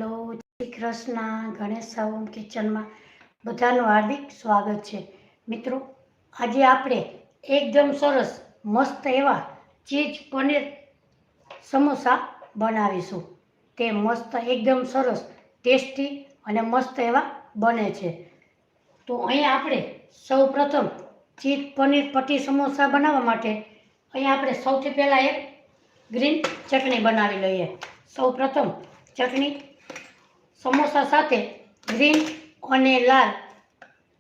Hello Shri Krishna Ganesh home kitchen में बधानु हार्दिक स्वागत है। मित्रों आज आपणे एकदम सरस मस्त एवा चीज पनीर समोसा बनावीशुं। ते मस्त एकदम सरस टेस्टी अने मस्त एवा बने छे। तो अहीं आपणे सौ प्रथम चीज पनीर पट्टी समोसा बनाववा माटे अहीं आपणे सौथी पहेला एक ग्रीन चटनी बनावी लईए। सौ प्रथम चटनी समोसा साथे ग्रीन अने लाल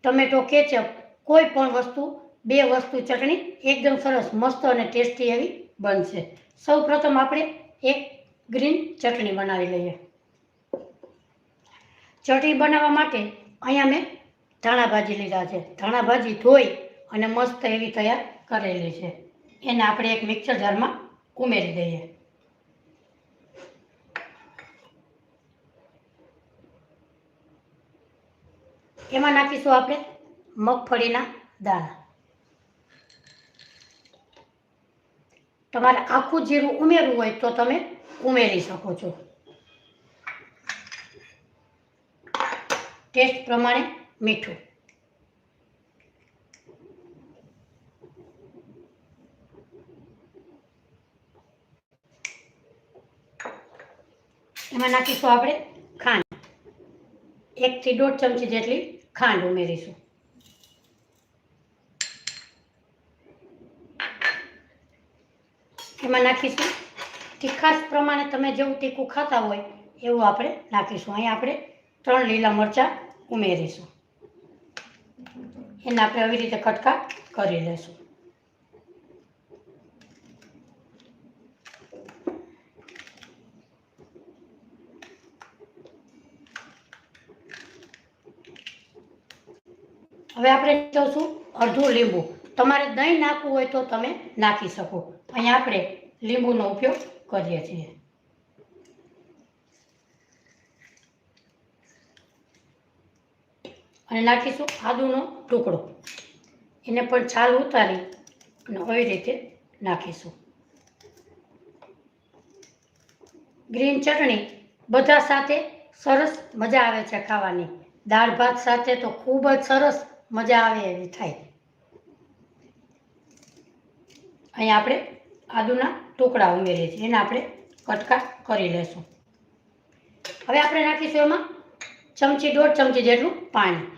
टमेटो केचप कोई पण वस्तु बे वस्तु चटनी एकदम सरस मस्त अने टेस्टी एवी बनशे। सौ प्रथम आपणे एक ग्रीन चटनी बनावी लईए। चटनी बनाववा माटे अहींया मैं धाणा भाजी लीधा छे। धाणा भाजी धोई अने मस्त एवी तैयार करेली छे। एने आपणे एक मिक्सर जारमां उमेरी दઈએ। एमां नाखीशुं आपणे मगफळीना दाणा। तमारे आखुं जीरुं उमेरવું હોય तो તમે ઉમેરી શકો છો। टेस्ट प्रमाणे मीठું। एमां नाखीशुं आपणे खांड। 1 થી 1.5 चमची जेटली खांड उमेरीशुं। एमां नाखीशुं तीखास प्रमाणे तमे जेवुं तीखું खाता होय एवुं आपणे नाखीशुं। અહીં આપણે 3 લીલા મરચાં ઉમેરીશું। એને આપણે આવી રીતે કટકા કરી લેશું। હવે આપણે જોશું અડધું લીંબુ। તમારે દહીં નાખવું હોય તો તમે નાખી શકો। અહીં આપણે લીંબુનો ઉપયોગ કરીએ છીએ। અને નાખીશું આદુનો ટુકડો। એને પણ છાલ ઉતારી અને આવી રીતે નાખીશું। ગ્રીન ચટણી બધા સાથે સરસ મજા આવે છે ખાવાની। દાળ ભાત સાથે તો ખૂબ જ સરસ મજા આવે એવી થાય। અહીં આપણે આદુના ટુકડા ઉમેરીએ છીએ। એને આપણે કટકા કરી લેશું। હવે આપણે નાખીશું એમાં 1.5 ચમચી જેટલું પાણી।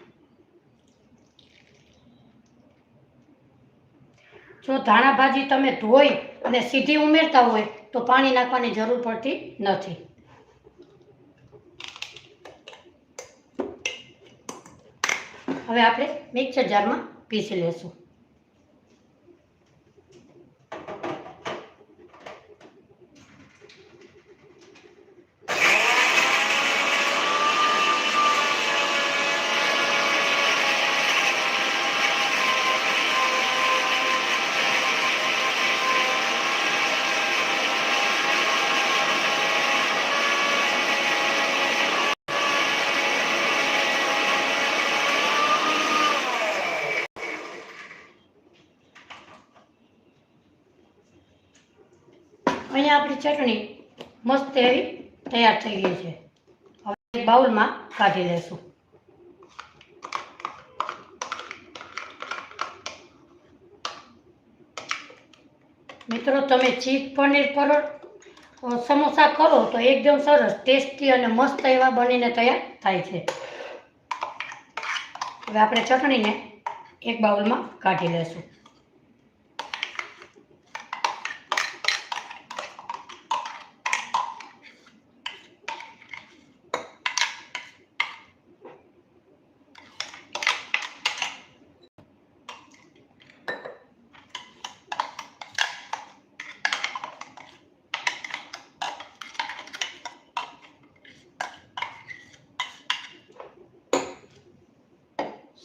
જો ધાણા ભાજી તમે ધોઈ અને સીધી ઉમેરતા હોય તો પાણી નાખવાની જરૂર પડતી નથી। હવે આપણે મિક્સર જારમાં પીસી લેશું। અહીંયા આપણી ચટણી મસ્ત એવી તૈયાર થઈ ગઈ છે। હવે એક બાઉલમાં કાઢી લેશું। મિત્રો તમે ચીઝ પનીર પર સમોસા કરો તો એકદમ સરસ ટેસ્ટી અને મસ્ત એવા બનીને તૈયાર થાય છે। હવે આપણે ચટણીને એક બાઉલમાં કાઢી લેશું।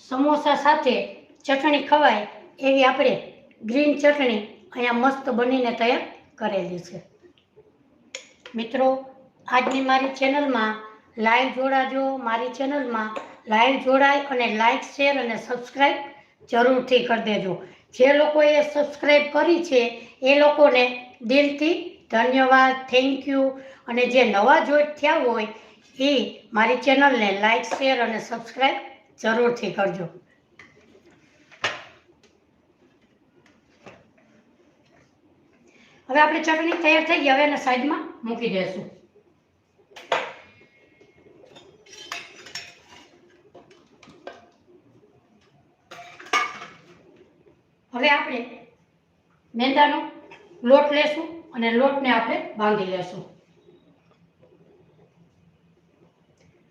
समोसा साथे चटणी खवाय एवी आपणे ग्रीन चटणी अहींया मस्त बनीने तैयार करेली छे। मित्रों आजनी मारी चेनल में लाइव जोड़ाजो। मारी चेनल में लाइव जोड़ाय अने लाइक शेर अने सब्सक्राइब जरूरथी कर देजो। जे लोकोए सब्सक्राइब करी छे ए लोकोने दिलथी धन्यवाद, थैंक यू। अने जे नवा जोइट थया होय એ મારી ચેનલને લાઈક, શેર અને સબસ્ક્રાઈબ જરૂરથી કરજો. હવે આપણી ચટણી તૈયાર થઈ ગઈ. હવે એને સાઈડમાં મૂકી દઈશું. હવે આપણે મેંદાનો લોટ લેશું અને લોટને આપણે બાંધી લેશું.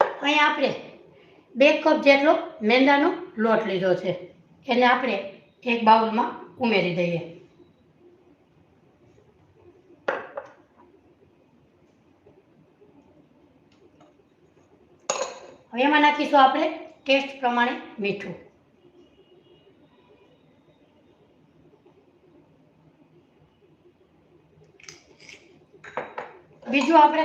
અહીંયા આપણે 2 કપ જેટલો મેંદાનો લોટ લીધો છે. એને આપણે એક બાઉલમાં ઉમેરી દઈએ. હવે એમાં નાખીશું આપણે ટેસ્ટ પ્રમાણે મીઠું. બીજું આપણે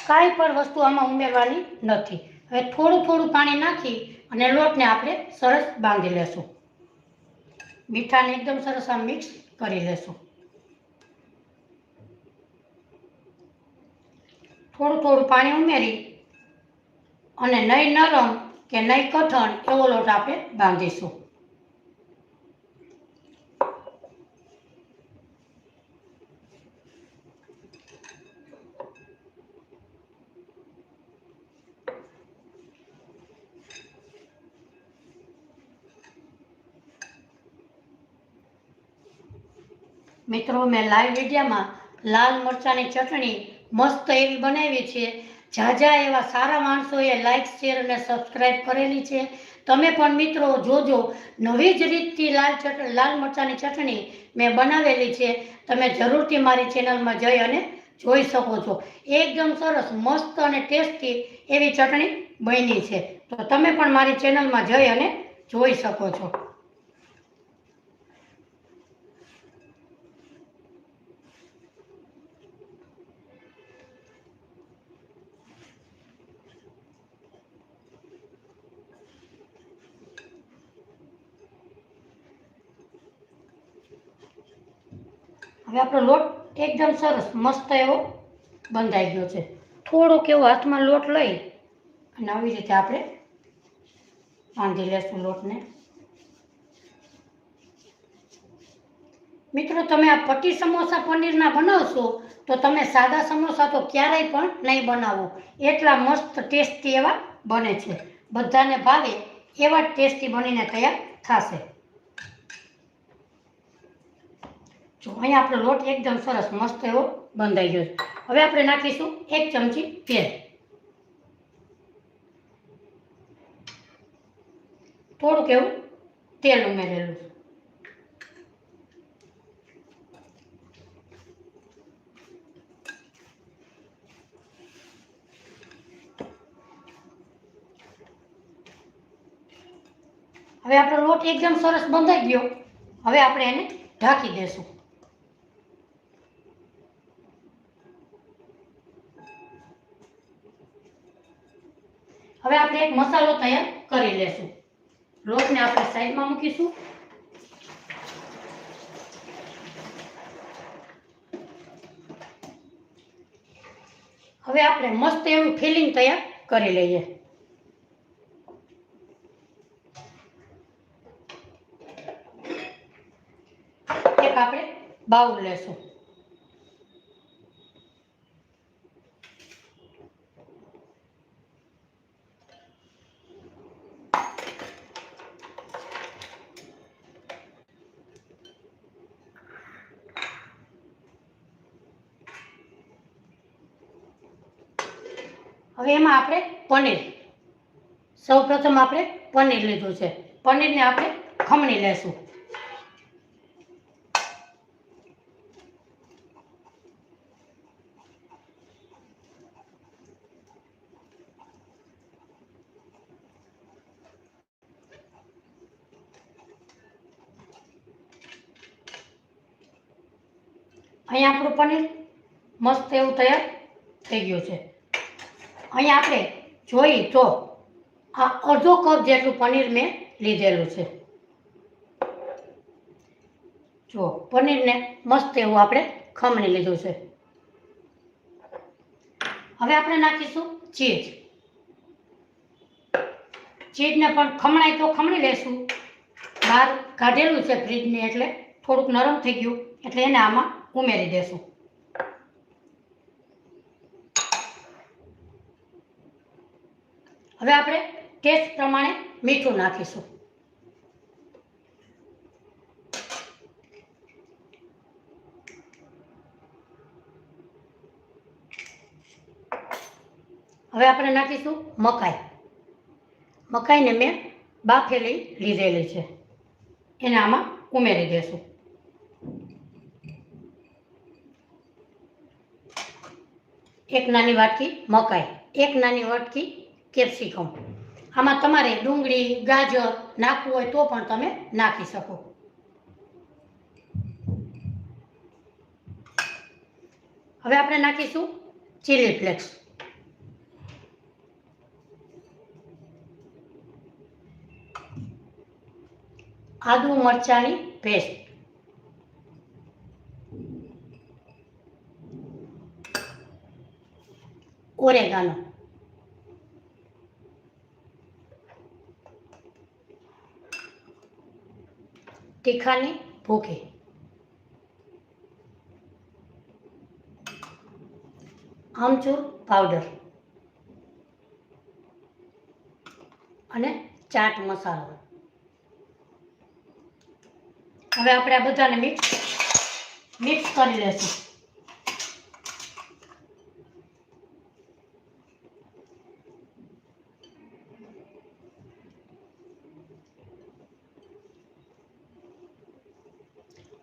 કાંઈ પણ વસ્તુ આમાં ઉમેરવાની નથી. હવે થોડું પાણી નાખી અને લોટને આપણે સરસ બાંધી લેશું. મીઠાને એકદમ સરસ આમ મિક્સ કરી લેશું. થોડું પાણી ઉમેરી અને નહીં નરમ કે નહીં કઠણ એવો લોટ આપણે બાંધીશું. મિત્રો, મેં લાઈવ વિડીયોમાં લાલ મરચાંની ચટણી મસ્ત એવી બનાવી છે. ઝાઝા એવા સારા માણસોએ લાઈક, શેર અને સબસ્ક્રાઈબ કરેલી છે. તમે પણ મિત્રો જોજો. નવી જ રીતથી લાલ મરચાંની ચટણી મેં બનાવેલી છે. તમે જરૂરથી મારી ચેનલમાં જઈ અને જોઈ શકો છો. એકદમ સરસ મસ્ત અને ટેસ્ટી એવી ચટણી બની છે. તો તમે પણ મારી ચેનલમાં જઈ અને જોઈ શકો છો. હવે આપણો લોટ એકદમ સરસ મસ્ત એવો બંધાઈ ગયો છે. થોડોક એવો હાથમાં લોટ લઈ અને આવી રીતે આપણે બાંધી લેશું લોટને. મિત્રો, તમે આ પટ્ટી સમોસા પનીરના બનાવશો તો તમે સાદા સમોસા તો ક્યારેય પણ નહીં બનાવો. એટલા મસ્ત ટેસ્ટી એવા બને છે. બધાને ભાવે એવા ટેસ્ટી બનીને તૈયાર થશે. જો અહીંયા આપણો લોટ એકદમ સરસ મસ્ત એવો બંધાઈ ગયો છે. હવે આપણે નાખીશું 1 ચમચી તેલ. થોડુંક એવું તેલ ઉમેરેલું. હવે આપણો લોટ એકદમ સરસ બંધાઈ ગયો. હવે આપણે એને ઢાંકી દેશું. હવે આપણે એક મસાલો તૈયાર કરી લેશું. લોટને આપણે સાઈડમાં મૂકીશું. હવે આપણે મસ્ત એવું ફિલિંગ તૈયાર કરી લઈએ. એક આપણે બાઉલ લેશું. હવે એમાં આપણે પનીર, સૌપ્રથમ આપણે પનીર લીધું છે. પનીરને આપણે ખમણી લેશું. અહીંયા આપણું પનીર મસ્ત એવું તૈયાર થઈ ગયું છે. અહીંયા આપણે જોઈએ તો આ અડધો કપ જેટલું પનીર મેં લીધેલું છે. જો પનીરને મસ્ત એવું આપણે ખમણી લીધું છે. હવે આપણે નાખીશું ચીઝ. ચીઝને પણ ખમણાય તો ખમણી લેશું. બહાર કાઢેલું છે ફ્રીજને એટલે થોડુંક નરમ થઈ ગયું એટલે એને આમાં ઉમેરી દેશું. હવે આપણે ટેસ્ટ પ્રમાણે મીઠું નાખીશું. હવે આપણે નાખીશું મકાઈ. મકાઈને મેં બાફેલી લીધેલી છે, એને આમાં ઉમેરી દેશું. એક નાની વાટકી મકાઈ, એક નાની વાટકી કેપ્સિકમ. આમાં તમારે ડુંગળી ગાજર નાખવું હોય તો પણ તમે નાખી શકો. હવે આપણે નાખીશું ચીલી ફ્લેક્સ. આદુ મરચાંની પેસ્ટ, ઓરેગાનો, તીખાની ભૂકી, આમચૂર પાવડર અને ચાટ મસાલો. હવે આપણે આ બધાને મિક્સ કરી લેશું.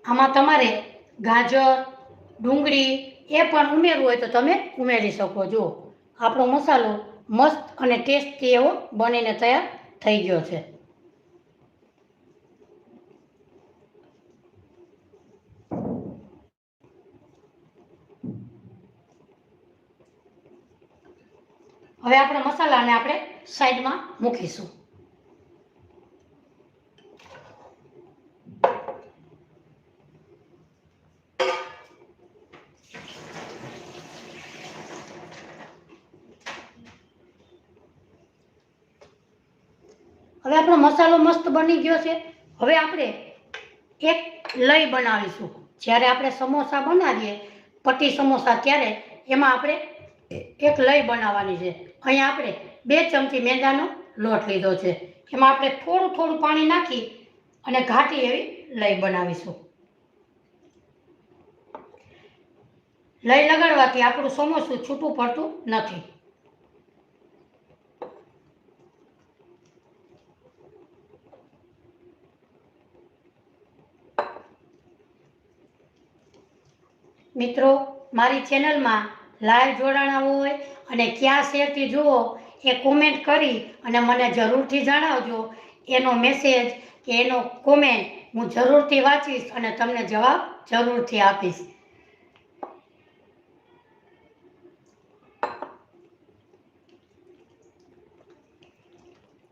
આમાં તમારે ગાજર ડુંગળી એ પણ ઉમેરવું હોય તો તમે ઉમેરી શકો. જો આપણો મસાલો મસ્ત અને ટેસ્ટી એવો બનીને તૈયાર થઈ ગયો છે. હવે આપણે મસાલાને આપણે સાઈડમાં મૂકીશું. હવે આપણો મસાલો મસ્ત બની ગયો છે. હવે આપણે એક લઈ બનાવીશું. જ્યારે આપણે સમોસા બનાવીએ પટ્ટી સમોસા ત્યારે એમાં આપણે એક લઈ બનાવવાની છે. અહીંયા આપણે 2 ચમચી મેંદાનો લોટ લીધો છે. એમાં આપણે થોડું થોડું પાણી નાખી અને ઘાટી એવી લઈ બનાવીશું. લઈ લગાડવાથી આપણું સમોસું છૂટું પડતું નથી. મિત્રો, મારી ચેનલમાં લાઈવ જોડાણા હોય અને ક્યાં શહેરથી જુઓ એ કોમેન્ટ કરી અને મને જરૂરથી જણાવજો. એનો મેસેજ કે એનો કોમેન્ટ હું જરૂરથી વાંચીશ અને તમને જવાબ જરૂરથી આપીશ.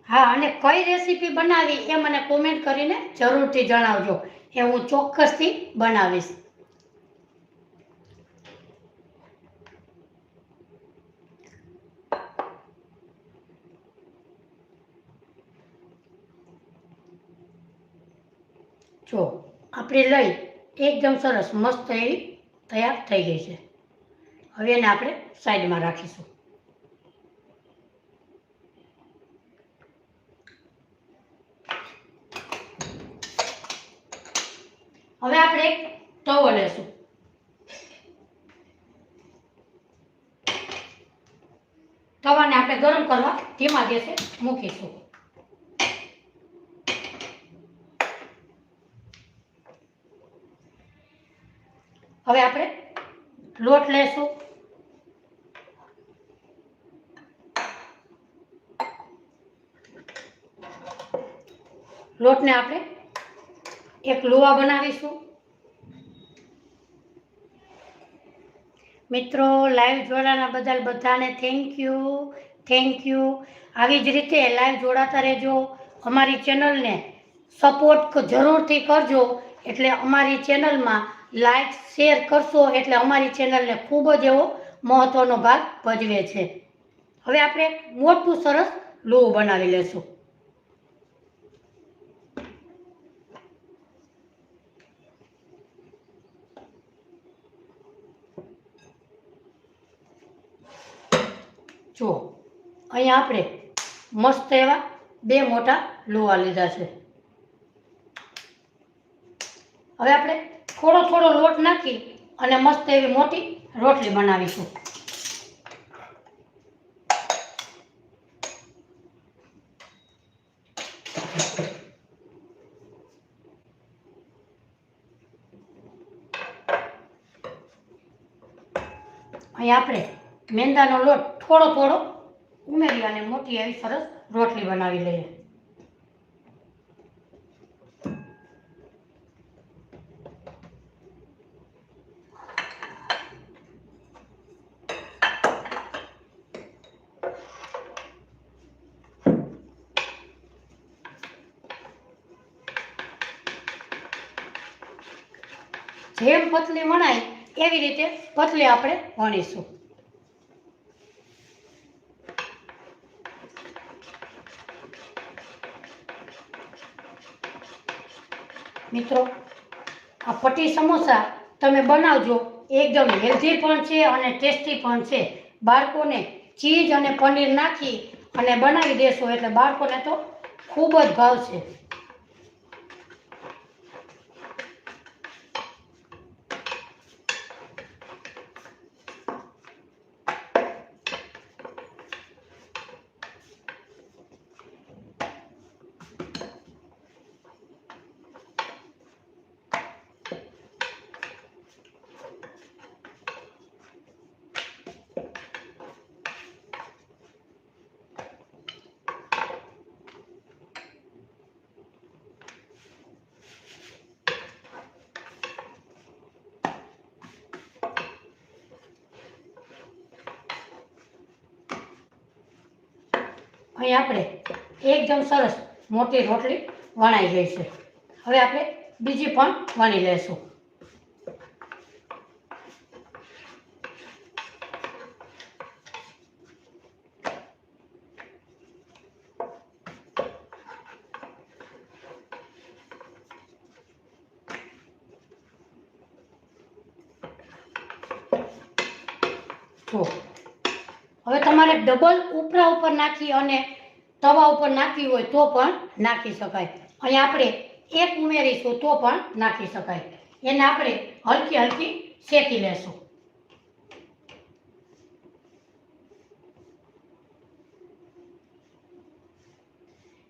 હા, અને કઈ રેસીપી બનાવી એ મને કોમેન્ટ કરીને જરૂરથી જણાવજો. એ હું ચોક્કસથી બનાવીશ. જો આપણી લઈ એકદમ સરસ મસ્ત એવી તૈયાર થઈ ગઈ છે. હવે એને આપણે સાઈડમાં રાખીશું. હવે આપણે એક તવો લેશું. તવાને આપણે ગરમ કરવા ધીમા ગેસે મૂકીશું. હવે આપણે લોટ લેશું. લોટને આપણે એક લુવા બનાવીશું. મિત્રો, લાઈવ જોડાના બદલ બધાને થેન્ક યુ. આવી જ રીતે લાઈવ જોડાતા રહેજો. અમારી ચેનલને સપોર્ટ જરૂરથી કરજો. એટલે અમારી ચેનલમાં લાઈક શેર કરશો એટલે અમારી ચેનલને ખૂબ જ એવો મહત્વનો ભાગ ભજવે છે. હવે આપણે મોટું સરસ લુવું બનાવી લેશું. જો અહીંયા આપણે મસ્ત એવા 2 મોટા લોવા લીધા છે. હવે આપણે થોડો થોડો લોટ નાખી અને મસ્ત એવી મોટી રોટલી બનાવીશું. અહીં આપણે મેંદાનો લોટ થોડો થોડો ઉમેરી અને મોટી એવી સરસ રોટલી બનાવી લઈએ. જેમ પતલી વણાય એવી રીતે પતલી આપણે વણીશું. મિત્રો, આ પટ્ટી સમોસા તમે બનાવજો. એકદમ હેલ્ધી પણ છે અને ટેસ્ટી પણ છે. બાળકોને ચીઝ અને પનીર નાખી અને બનાવી દેશો એટલે બાળકોને તો ખૂબ જ ભાવશે. અહીં આપણે એકદમ સરસ મોટી રોટલી વણાઈ ગઈ છે. હવે આપણે બીજી પણ વણી લેશું. તો હવે તમારે ડબલ ઉપરા ઉપર નાખી અને તવા ઉપર નાખવી હોય તો પણ નાખી શકાય. અહીં આપણે એક ઉમેરીશું તો પણ નાખી શકાય. એને આપણે હલકી હલકી શેકી લેશું.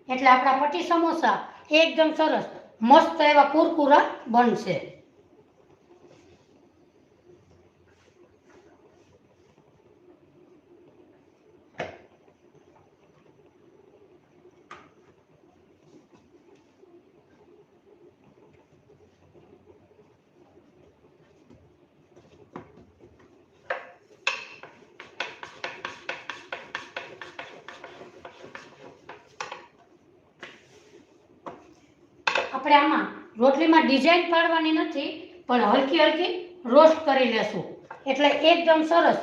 એટલે આપણા પટ્ટી સમોસા એકદમ સરસ મસ્ત એવા કુરકુરા બનશે. આપણે આમાં રોટલીમાં ડિઝાઇન પાડવાની નથી, પણ હલકી હલકી રોસ્ટ કરી લેશું એટલે એકદમ સરસ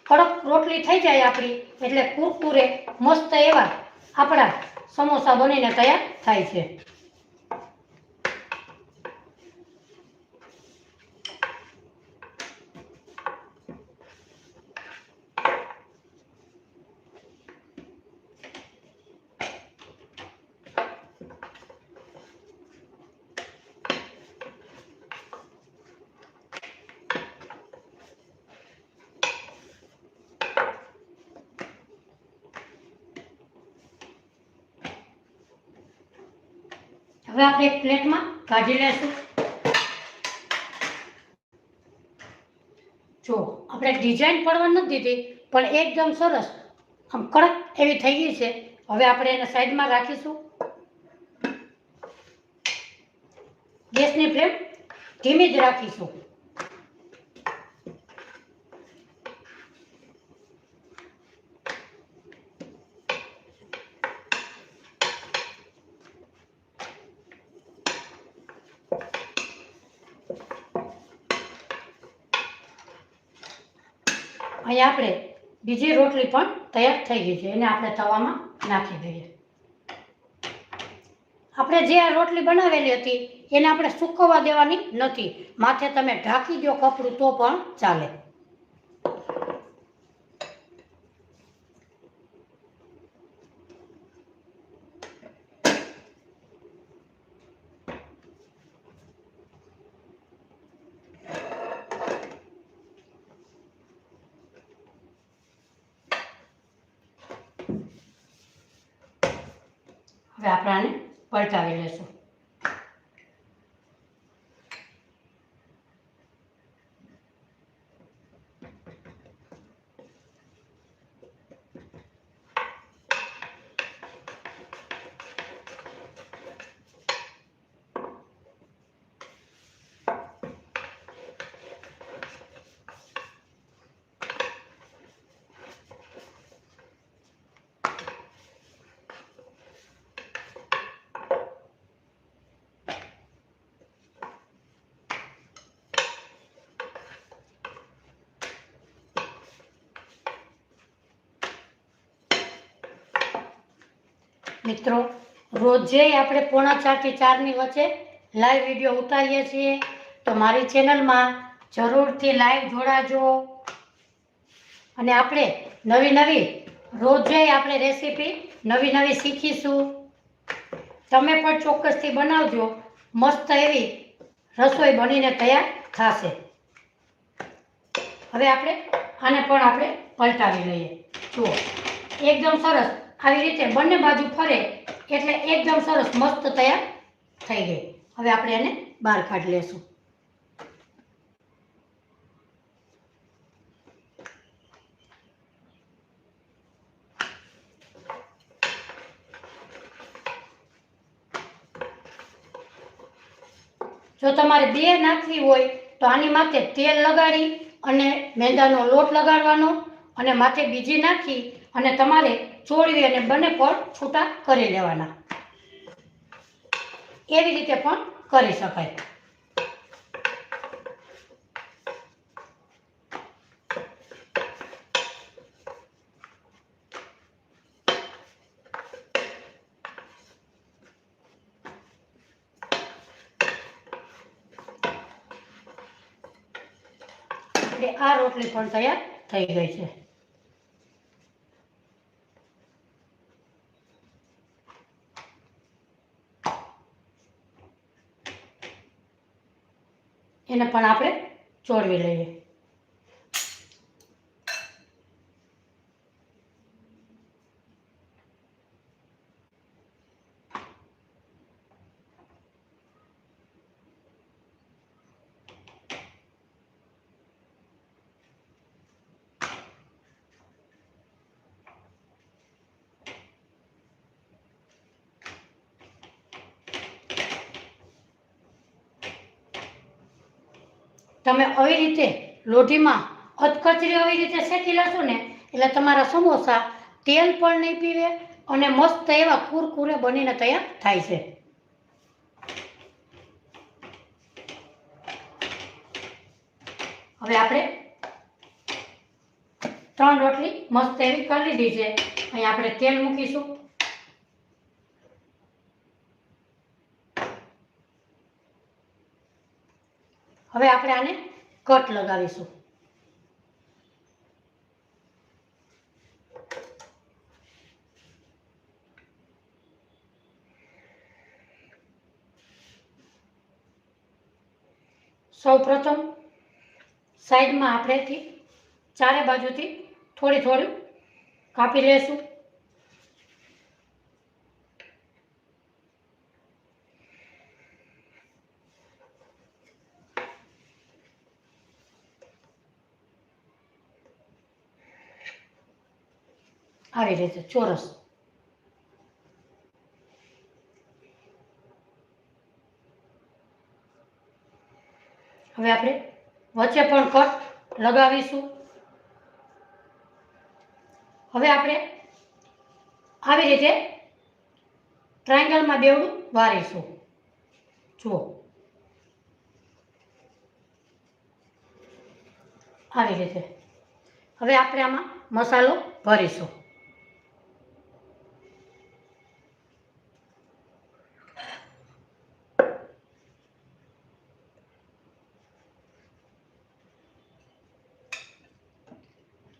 કડક રોટલી થઈ જાય આપણી. એટલે કુરકુરે મસ્ત એવા આપણા સમોસા બનીને તૈયાર થાય છે. હવે આપણે એક પ્લેટમાં કાઢી લેશું. જો આપણે ડિઝાઇન પડવા નથી દીધી, પણ એકદમ સરસ આમ કડક એવી થઈ ગઈ છે. હવે આપણે એને સાઈડમાં રાખીશું. ગેસની ફ્લેમ ધીમી જ રાખીશું. અહીં આપણે બીજી રોટલી પણ તૈયાર થઈ ગઈ છે. એને આપણે તવામાં નાખી દઈએ. આપણે જે આ રોટલી બનાવેલી હતી એને આપણે સૂકવવા દેવાની નથી. માથે તમે ઢાંકી દો કપડું તો પણ ચાલે. હવે આપણે આને પલટાવી લેશું. મિત્રો, રોજે આપણે 3:45 થી 4 ની વચ્ચે લાઈવ વિડીયો ઉતારીએ છીએ, તો મારી ચેનલમાં જરૂરથી લાઈવ જોડાજો. અને આપણે નવી રોજે આપણે રેસીપી નવી શીખીશું. તમે પણ ચોક્કસથી બનાવજો, મસ્ત એવી રસોઈ બનીને તૈયાર થશે. હવે આપણે આને પણ આપણે પલટાવી લઈએ. જુઓ, એકદમ સરસ આવી રીતે બંને બાજુ ફરે એટલે એકદમ સરસ મસ્ત તૈયાર થઈ ગઈ. હવે આપણે એને બહાર કાઢી લેશું. જો તમારે 2 નાખવી હોય તો આની માથે તેલ લગાડી અને મેંદાનો લોટ લગાડવાનો અને માથે બીજી નાખી અને તમારે ચોળવી અને બંને પર છૂટા કરી લેવાના. એવી રીતે પણ કરી શકાય. આ રોટલી પણ તૈયાર થઈ ગઈ છે. એને પણ આપણે ચોળવી લઈએ. તમે આવી રીતે લોઢીમાં અધકચરી આવી રીતે શેકી લેશો ને એટલે તમારા સમોસા તેલ પણ નહીં પીવે અને મસ્ત એવા કુરકુરે બનીને તૈયાર થાય છે. હવે આપણે 3 રોટલી મસ્ત એવી કરી લીધી છે. અહીં આપણે તેલ મૂકીશું. હવે આપણે આને કટ લગાવીશું. સૌ પ્રથમ સાઈડમાં આપણેથી ચારે બાજુથી થોડી કાપી લેશું. આવી રીતે ચોરસ. હવે આપણે વચ્ચે પણ કટ લગાવીશું. હવે આપણે આવી રીતે ટ્રાયેંગલમાં બેવડું વારીશું. જુઓ, આવી રીતે. હવે આપણે આમાં મસાલો ભરીશું.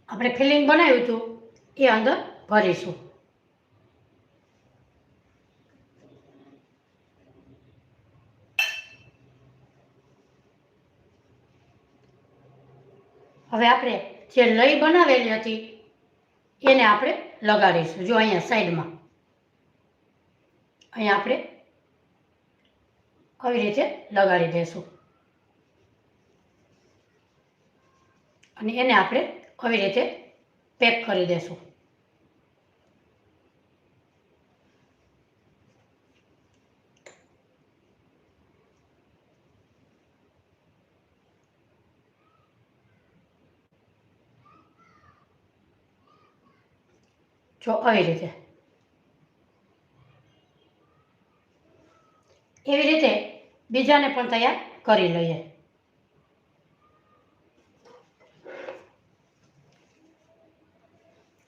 આપણે ફિલિંગ બનાવ્યું હતું એ અંદર ભરીશું. હવે આપણે જે લઈ બનાવેલી હતી એને આપણે લગાડીશું. જો અહીંયા સાઈડમાં અહીંયા આપણે આવી રીતે લગાડી દઈશું અને એને આપણે આવી રીતે પેક કરી દઈશું. જો આવી રીતે એવી રીતે બીજાને પણ તૈયાર કરી લઈએ.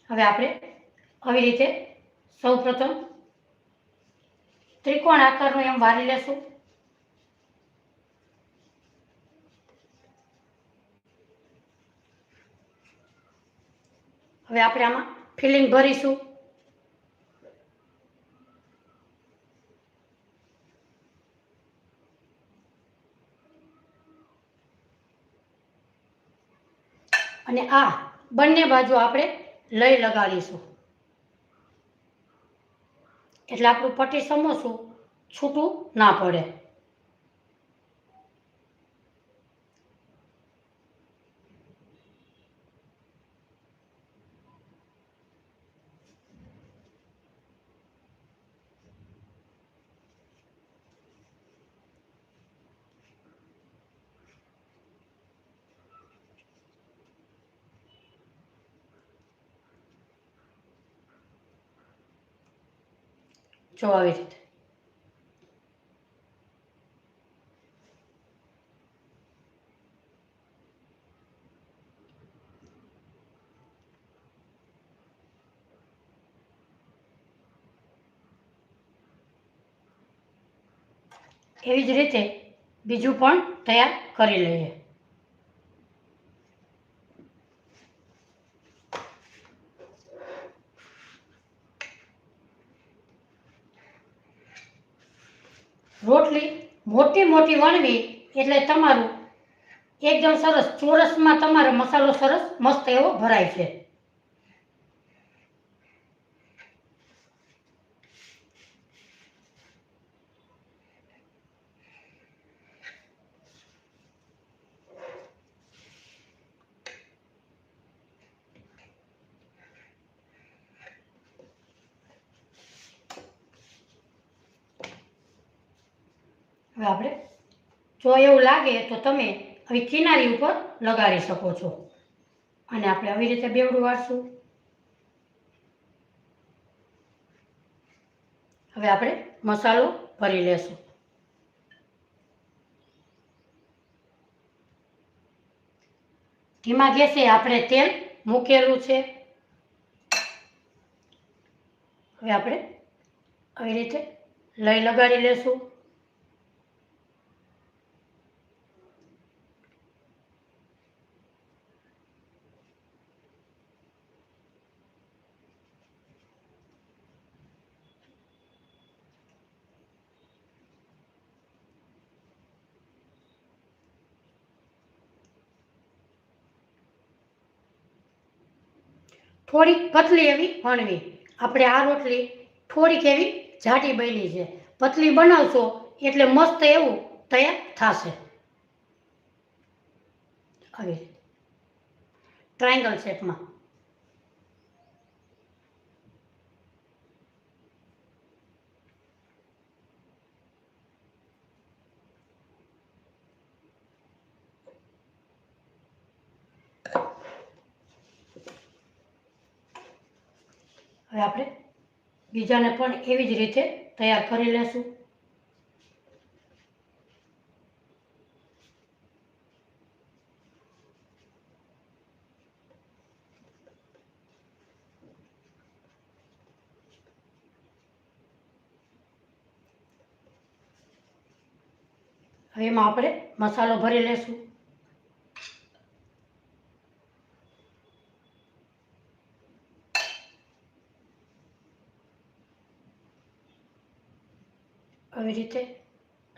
હવે આપણે આવી રીતે સૌપ્રથમ ત્રિકોણ આકારનું એમ વારી લેશું. હવે આપણે આમાં ફિલિંગ ભરીશું. અને આ બંને બાજુ આપણે લઈ લગાડીશું એટલે આપણું પટ્ટી સમોસું છૂટું ના પડે. જો આવી રીતે એવી જ રીતે બીજું પણ તૈયાર કરી લઈએ. રોટલી મોટી મોટી વણવી એટલે તમારું એકદમ સરસ ચોરસમાં તમારો મસાલો સરસ મસ્ત એવો ભરાય છે. હવે આપણે જો એવું લાગે તો તમે આવી કિનારી ઉપર લગાડી શકો છો અને આપણે આવી રીતે બેવડું વાળશું. હવે આપણે મસાલો ભરી લેશું. ધીમા ગેસે આપણે તેલ મૂકેલું છે. હવે આપણે આવી રીતે લઈ લગાડી લેશું. થોડીક પતલી એવી વણવી. આપણે આ રોટલી થોડીક એવી જાડી બની છે. પતલી બનાવશો એટલે મસ્ત એવું તૈયાર થશે. આવી ટ્રાયંગલ શેપમાં. હવે આપણે બીજાને પણ એવી જ રીતે તૈયાર કરી લેશું. હવે એમાં આપણે મસાલો ભરી લેશું. આવી રીતે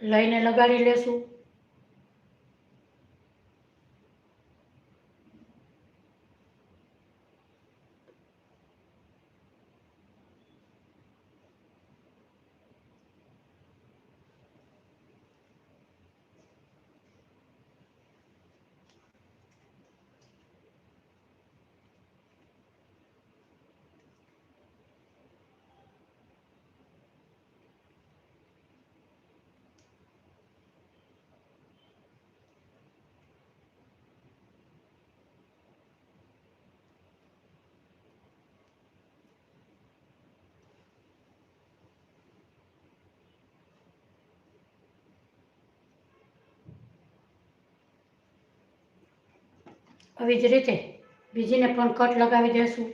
લઈને લગાડી લેશું. આવી જ રીતે બીજીને પણ કટ લગાવી દેશું.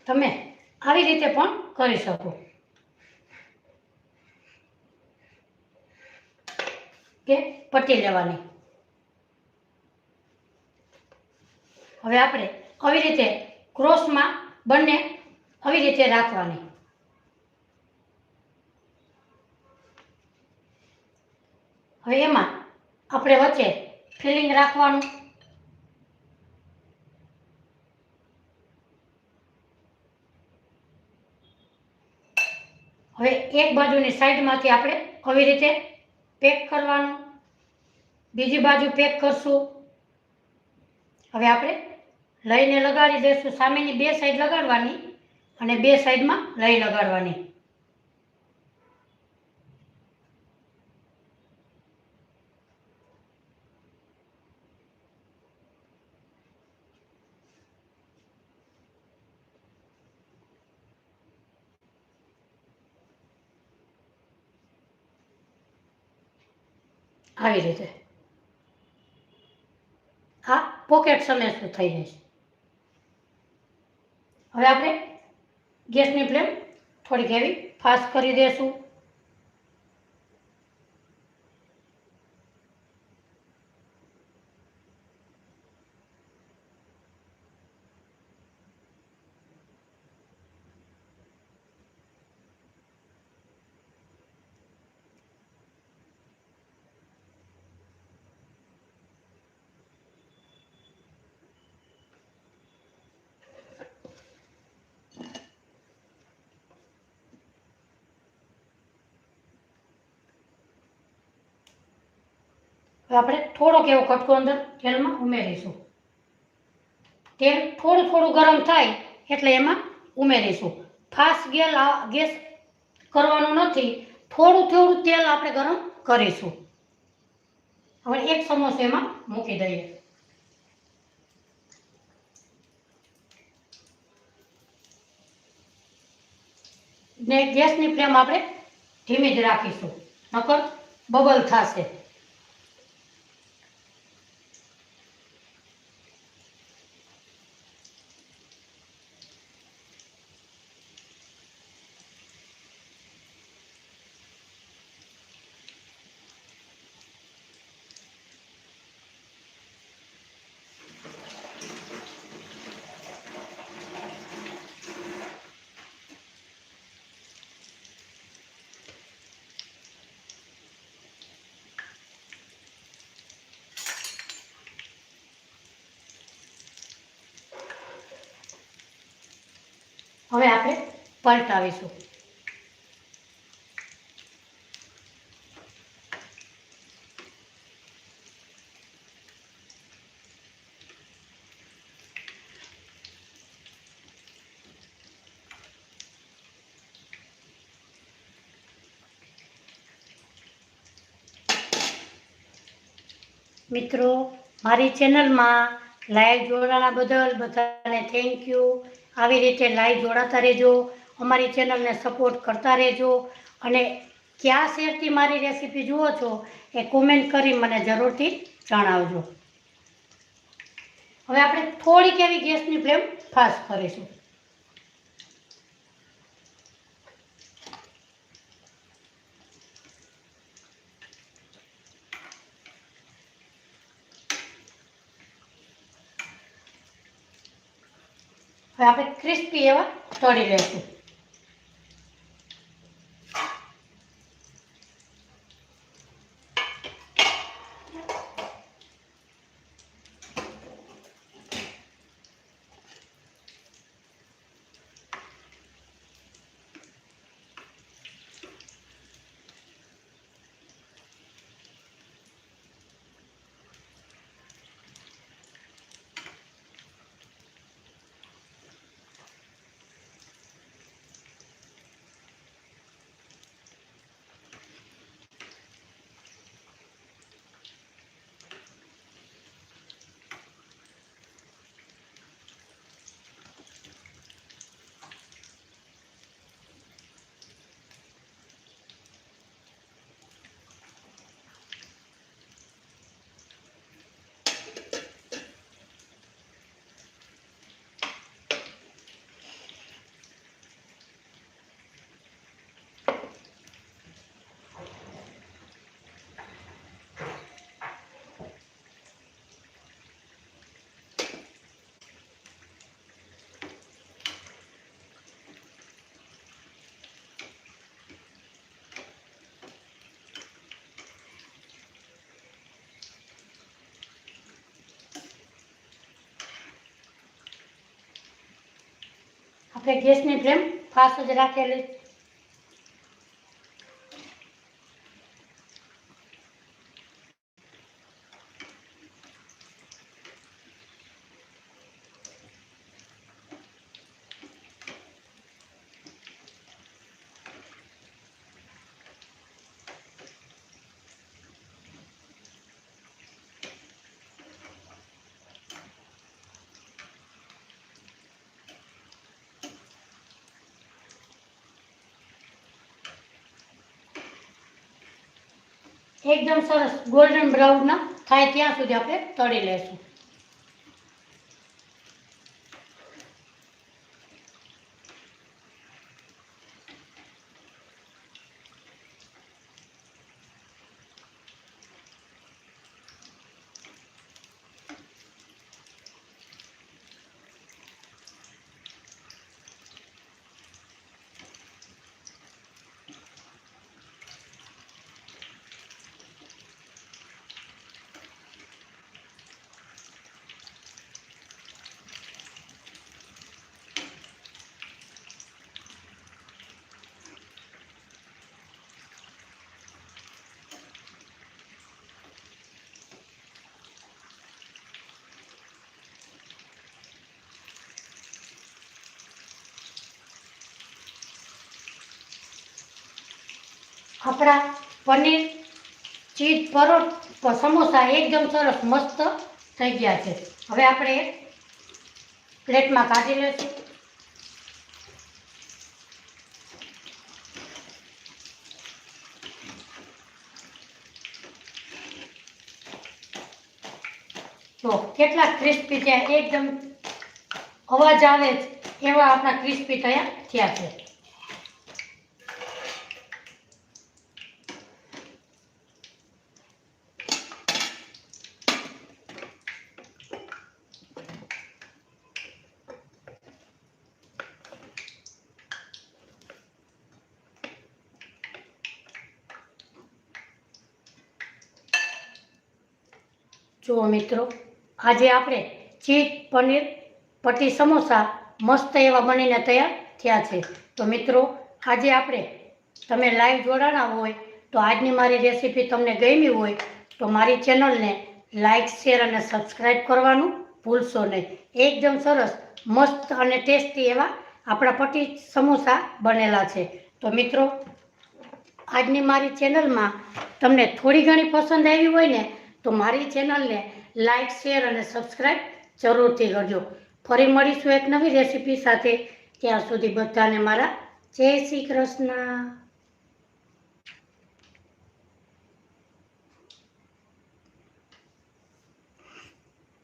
તમે આવી રીતે પણ કરી શકો કે પટ્ટી લેવાની. હવે આપણે આવી રીતે ક્રોસમાં બંને આવી રીતે રાખવાની. હવે એમાં આપણે વચ્ચે ફિલિંગ રાખવાનું. હવે એક બાજુની સાઈડમાંથી આપણે આવી રીતે પેક કરવાનું, બીજી બાજુ પેક કરશું. હવે આપણે લઈને લગાડી દઈશું. સામેની બે સાઈડ લગાડવાની અને બે સાઈડમાં લઈ લગાડવાની. આવી રીતે આ પોકેટ સમેસું થઈ જશે. હવે આપણે ગેસની ફ્લેમ થોડીક એવી ફાસ્ટ કરી દઈશું. આપણે થોડોક એવો કટકો અંદર તેલમાં ઉમેરીશું. તેલ થોડું થોડું ગરમ થાય એટલે એમાં ઉમેરીશું. ફાસ્ટ ગેસ કરવાનો નથી, થોડું થોડું તેલ આપણે ગરમ કરીશું. હવે એક સમોસો એમાં મૂકી દઈએ ને ગેસની ફ્લેમ આપણે ધીમી જ રાખીશું, નકર બબલ થશે. હવે આપણે પલટાવીશું. મિત્રો, મારી ચેનલમાં લાઈવ જોડાણા બદલ બધાને થેન્ક યુ. આવી રીતે લાઈવ જોડાતા રહેજો, અમારી ચેનલને સપોર્ટ કરતા રહેજો અને કયા શહેરથી મારી રેસીપી જુઓ છો એ કોમેન્ટ કરી મને જરૂરથી જણાવજો. હવે આપણે થોડીક એવી ગેસની ફ્લેમ ફાસ્ટ કરીશું. હવે આપણે ક્રિસ્પી એવા તળી લઈશું. આપણે ગેસની ફ્લેમ ફાસ્ટ જ રાખેલી. એકદમ સરસ ગોલ્ડન બ્રાઉન ના થાય ત્યાં સુધી આપણે તળી લેશું. આપણા પનીર ચીઝ પરોઠા સમોસા એકદમ સરસ મસ્ત થઈ ગયા છે. હવે આપણે પ્લેટમાં કાઢી લઈશું. તો કેટલા ક્રિસ્પી થયા, એકદમ અવાજ આવે એવા આપણા ક્રિસ્પી થયા છે. જુઓ મિત્રો, આજે આપણે ચીઝ પનીર પટ્ટી સમોસા મસ્ત એવા બનીને તૈયાર થયા છે. તો મિત્રો, આજે આપણે તમે લાઈવ જોડાણા હોય તો આજની મારી રેસીપી તમને ગમી હોય તો મારી ચેનલને લાઈક, શેર અને સબસ્ક્રાઈબ કરવાનું ભૂલશો નહીં. એકદમ સરસ મસ્ત અને ટેસ્ટી એવા આપણા પટ્ટી સમોસા બનેલા છે. તો મિત્રો, આજની મારી ચેનલમાં તમને થોડી ઘણી પસંદ આવી હોય ને તો મારી ચેનલને લાઈક, શેર અને સબસ્ક્રાઈબ જરૂરથી કરજો. ફરી મળીશું એક નવી રેસીપી સાથે. ત્યાં સુધી બધાને મારા જય શ્રી કૃષ્ણ.